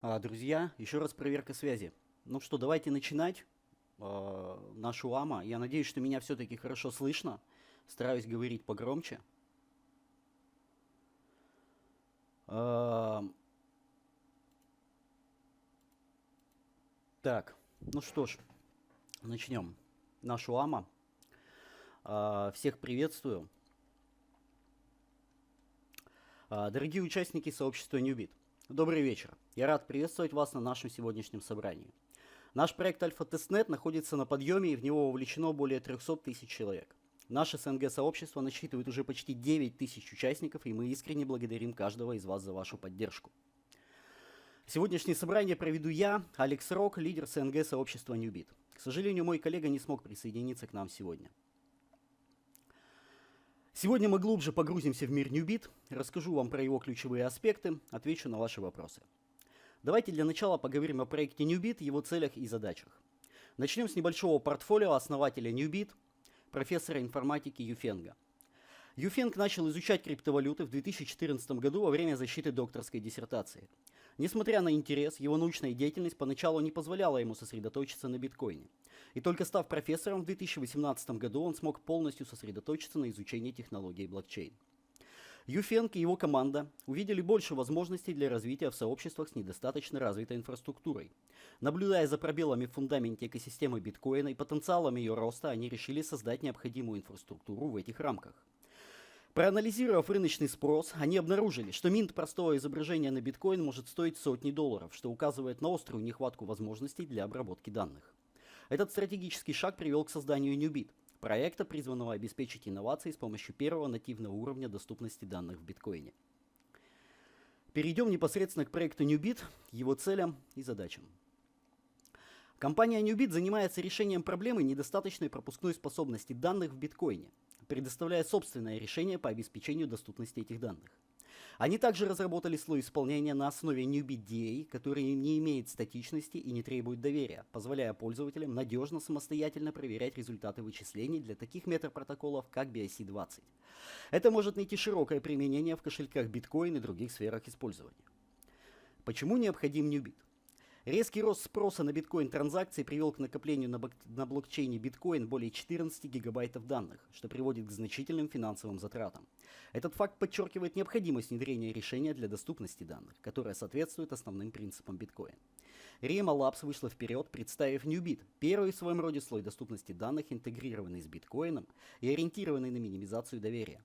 Друзья, еще раз проверка связи. Ну что, давайте начинать нашу АМА. Я надеюсь, что меня все-таки хорошо слышно. Стараюсь говорить погромче. А, Так, ну что ж, начнем нашу АМА. Всех приветствую. Дорогие участники сообщества Newbit, добрый вечер. Я рад приветствовать вас на нашем сегодняшнем собрании. Наш проект Альфа-Тестнет находится на подъеме, и в него вовлечено более 300 тысяч человек. Наше СНГ-сообщество насчитывает уже почти 9 тысяч участников, и мы искренне благодарим каждого из вас за вашу поддержку. Сегодняшнее собрание проведу я, Алекс Рок, лидер СНГ-сообщества Newbit. К сожалению, мой коллега не смог присоединиться к нам сегодня. Сегодня мы глубже погрузимся в мир Newbit, расскажу вам про его ключевые аспекты, отвечу на ваши вопросы. Давайте для начала поговорим о проекте Newbit, его целях и задачах. Начнем с небольшого портфолио основателя Newbit, профессора информатики Юфенга. Юфенг начал изучать криптовалюты в 2014 году во время защиты докторской диссертации. Несмотря на интерес, его научная деятельность поначалу не позволяла ему сосредоточиться на биткоине. И только став профессором в 2018 году, он смог полностью сосредоточиться на изучении технологий блокчейн. Юфенг и его команда увидели больше возможностей для развития в сообществах с недостаточно развитой инфраструктурой. Наблюдая за пробелами в фундаменте экосистемы биткоина и потенциалом ее роста, они решили создать необходимую инфраструктуру в этих рамках. Проанализировав рыночный спрос, они обнаружили, что минт простого изображения на биткоин может стоить сотни долларов, что указывает на острую нехватку возможностей для обработки данных. Этот стратегический шаг привел к созданию Newbit, проекта, призванного обеспечить инновации с помощью первого нативного уровня доступности данных в биткоине. Перейдем непосредственно к проекту Newbit, его целям и задачам. Компания Newbit занимается решением проблемы недостаточной пропускной способности данных в биткоине, предоставляя собственное решение по обеспечению доступности этих данных. Они также разработали слой исполнения на основе Newbit DA, который не имеет статичности и не требует доверия, позволяя пользователям надежно самостоятельно проверять результаты вычислений для таких метапротоколов, как BIC-20. Это может найти широкое применение в кошельках биткоин и других сферах использования. Почему необходим Newbit? Резкий рост спроса на биткоин-транзакции привел к накоплению на блокчейне биткоин более 14 гигабайтов данных, что приводит к значительным финансовым затратам. Этот факт подчеркивает необходимость внедрения решения для доступности данных, которое соответствует основным принципам биткоин. Rema Labs вышла вперед, представив Newbit, первый в своем роде слой доступности данных, интегрированный с биткоином и ориентированный на минимизацию доверия.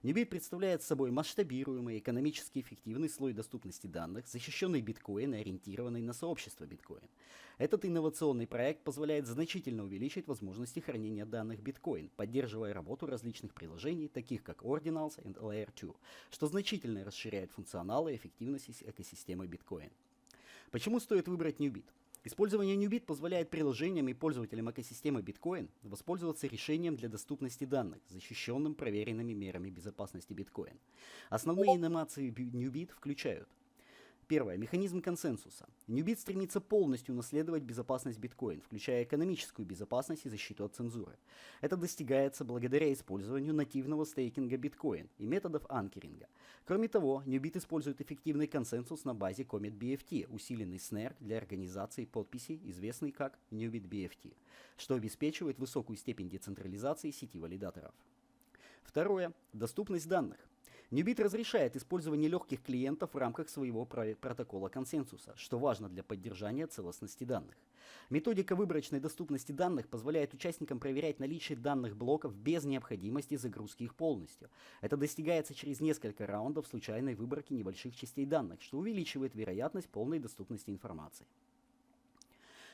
Newbit представляет собой масштабируемый, экономически эффективный слой доступности данных, защищенный биткоин и ориентированный на сообщество биткоин. Этот инновационный проект позволяет значительно увеличить возможности хранения данных биткоин, поддерживая работу различных приложений, таких как Ordinals и Layer 2, что значительно расширяет функционал и эффективность экосистемы биткоин. Почему стоит выбрать Newbit? Использование Newbit позволяет приложениям и пользователям экосистемы биткоин воспользоваться решением для доступности данных, защищенным проверенными мерами безопасности биткоин. Основные инновации Newbit включают: первое. Механизм консенсуса. Newbit стремится полностью наследовать безопасность биткоин, включая экономическую безопасность и защиту от цензуры. Это достигается благодаря использованию нативного стейкинга биткоин и методов анкеринга. Кроме того, Newbit использует эффективный консенсус на базе Comet BFT, усиленный СНЭРК для организации подписей, известный как Newbit BFT, что обеспечивает высокую степень децентрализации сети валидаторов. Второе. Доступность данных. Newbit разрешает использование легких клиентов в рамках своего протокола консенсуса, что важно для поддержания целостности данных. Методика выборочной доступности данных позволяет участникам проверять наличие данных блоков без необходимости загрузки их полностью. Это достигается через несколько раундов случайной выборки небольших частей данных, что увеличивает вероятность полной доступности информации.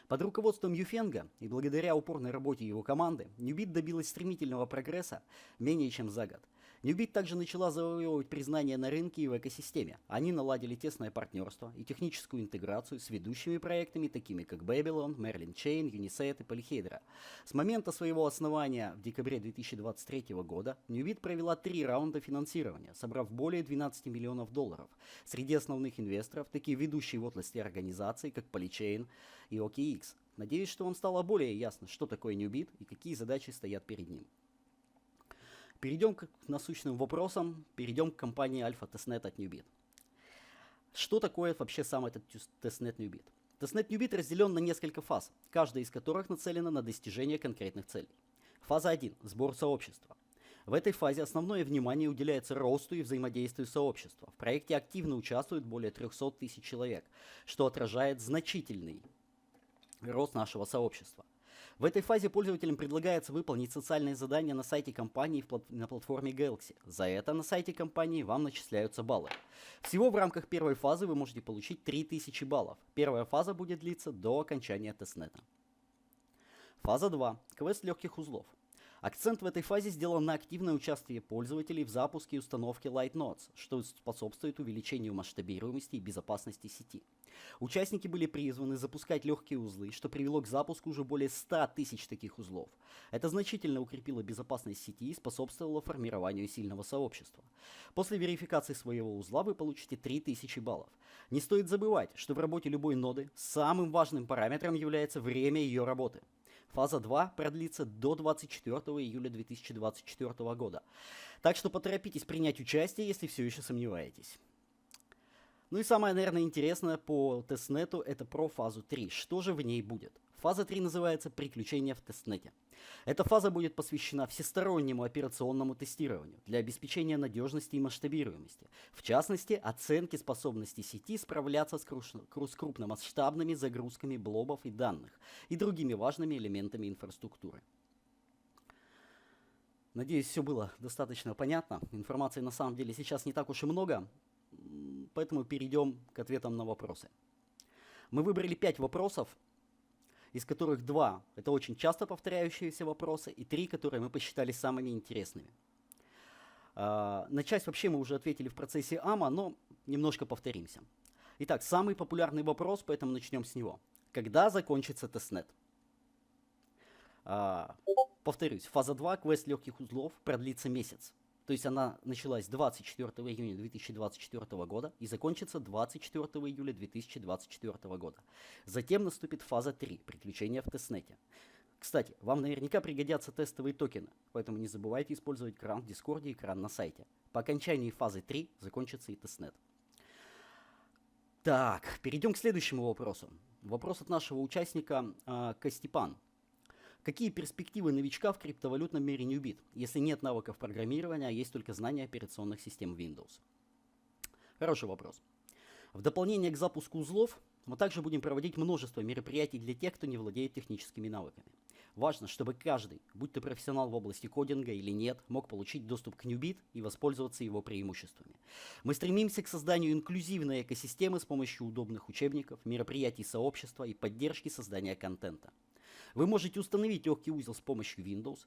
Под руководством Юфенга и благодаря упорной работе его команды, Newbit добилась стремительного прогресса менее чем за год. Newbit также начала завоевывать признание на рынке и в экосистеме. Они наладили тесное партнерство и техническую интеграцию с ведущими проектами, такими как Babylon, Merlin Chain, Unisat и Polyhedra. С момента своего основания в декабре 2023 года Newbit провела 3 раунда финансирования, собрав более 12 миллионов долларов. Среди основных инвесторов такие ведущие в отрасли организации, как Polychain и OKX. Надеюсь, что вам стало более ясно, что такое Newbit и какие задачи стоят перед ним. Перейдем к насущным вопросам, перейдем к компании Альфа-Тестнет от Newbit. Что такое вообще сам этот тестнет Newbit? Тестнет Newbit разделен на несколько фаз, каждая из которых нацелена на достижение конкретных целей. Фаза 1. Сбор сообщества. В этой фазе основное внимание уделяется росту и взаимодействию сообщества. В проекте активно участвует более 300 тысяч человек, что отражает значительный рост нашего сообщества. В этой фазе пользователям предлагается выполнить социальные задания на сайте компании на платформе Galaxy. За это на сайте компании вам начисляются баллы. Всего в рамках первой фазы вы можете получить 3000 баллов. Первая фаза будет длиться до окончания тестнета. Фаза 2. Квест легких узлов. Акцент в этой фазе сделан на активное участие пользователей в запуске и установке Light Nodes, что способствует увеличению масштабируемости и безопасности сети. Участники были призваны запускать легкие узлы, что привело к запуску уже более 100 тысяч таких узлов. Это значительно укрепило безопасность сети и способствовало формированию сильного сообщества. После верификации своего узла вы получите 3000 баллов. Не стоит забывать, что в работе любой ноды самым важным параметром является время ее работы. Фаза 2 продлится до 24 июля 2024 года. Так что поторопитесь принять участие, если все еще сомневаетесь. Ну и самое, наверное, интересное по тестнету — это про фазу 3. Что же в ней будет? Фаза 3 называется «Приключения в тестнете». Эта фаза будет посвящена всестороннему операционному тестированию для обеспечения надежности и масштабируемости. В частности, оценке способности сети справляться с крупномасштабными загрузками блобов и данных и другими важными элементами инфраструктуры. Надеюсь, все было достаточно понятно. Информации на самом деле сейчас не так уж и много, поэтому перейдем к ответам на вопросы. Мы выбрали 5 вопросов, из которых 2 — это очень часто повторяющиеся вопросы, и 3, которые мы посчитали самыми интересными. На часть вообще мы уже ответили в процессе АМА, но немножко повторимся. Итак, самый популярный вопрос, поэтому начнем с него. Когда закончится тестнет? Повторюсь, фаза 2, квест легких узлов, продлится месяц. То есть она началась 24 июня 2024 года и закончится 24 июля 2024 года. Затем наступит фаза 3, приключения в тестнете. Кстати, вам наверняка пригодятся тестовые токены, поэтому не забывайте использовать кран в Дискорде и кран на сайте. По окончании фазы 3 закончится и тестнет. Так, перейдем к следующему вопросу. Вопрос от нашего участника Костепан. Какие перспективы новичка в криптовалютном мире Newbit, если нет навыков программирования, а есть только знания операционных систем Windows? Хороший вопрос. В дополнение к запуску узлов мы также будем проводить множество мероприятий для тех, кто не владеет техническими навыками. Важно, чтобы каждый, будь то профессионал в области кодинга или нет, мог получить доступ к Newbit и воспользоваться его преимуществами. Мы стремимся к созданию инклюзивной экосистемы с помощью удобных учебников, мероприятий сообщества и поддержки создания контента. Вы можете установить легкий узел с помощью Windows.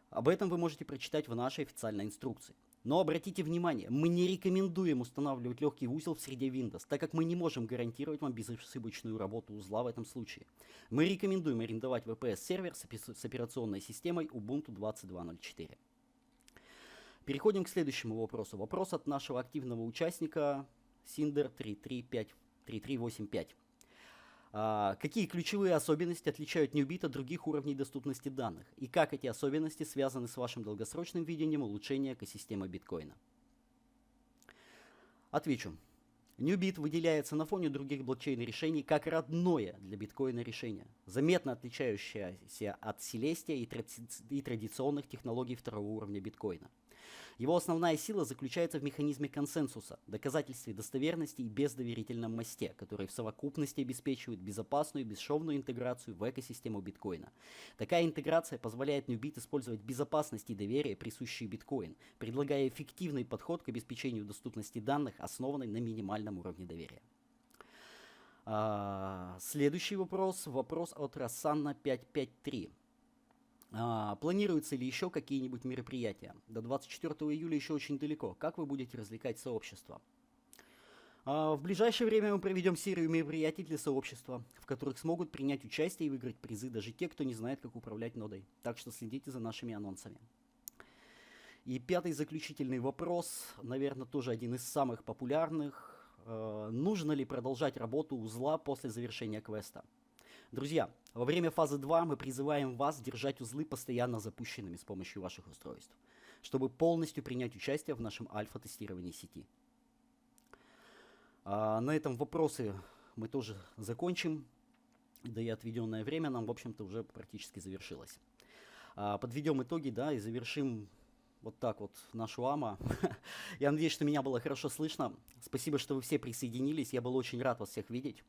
Об этом вы можете прочитать в нашей официальной инструкции. Но обратите внимание, мы не рекомендуем устанавливать легкий узел в среде Windows, так как мы не можем гарантировать вам безошибочную работу узла в этом случае. Мы рекомендуем арендовать VPS-сервер с операционной системой Ubuntu 22.04. Переходим к следующему вопросу. Вопрос от нашего активного участника Cinder 3385. Какие ключевые особенности отличают Newbit от других уровней доступности данных? И как эти особенности связаны с вашим долгосрочным видением улучшения экосистемы биткоина? Отвечу. Newbit выделяется на фоне других блокчейн-решений как родное для биткоина решение, заметно отличающееся от Celestia и традиционных технологий второго уровня биткоина. Его основная сила заключается в механизме консенсуса, доказательстве достоверности и бездоверительном мосте, который в совокупности обеспечивает безопасную и бесшовную интеграцию в экосистему биткоина. Такая интеграция позволяет Newbit использовать безопасность и доверие, присущие биткоин, предлагая эффективный подход к обеспечению доступности данных, основанной на минимальном уровне доверия. Следующий вопрос. Вопрос от Рассанна 553. Планируются ли еще какие-нибудь мероприятия? До 24 июля еще очень далеко. Как вы будете развлекать сообщество? В ближайшее время мы проведем серию мероприятий для сообщества, в которых смогут принять участие и выиграть призы даже те, кто не знает, как управлять нодой. Так что следите за нашими анонсами. И пятый заключительный вопрос, наверное, тоже один из самых популярных. Нужно ли продолжать работу узла после завершения квеста? Друзья, во время фазы 2 мы призываем вас держать узлы постоянно запущенными с помощью ваших устройств, чтобы полностью принять участие в нашем альфа-тестировании сети. На этом вопросы мы тоже закончим. Да и отведенное время нам, в общем-то, уже практически завершилось. Подведем итоги, да, и завершим вот так вот нашу АМА. Я надеюсь, что меня было хорошо слышно. Спасибо, что вы все присоединились. Я был очень рад вас всех видеть.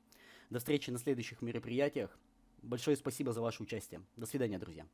До встречи на следующих мероприятиях. Большое спасибо за ваше участие. До свидания, друзья.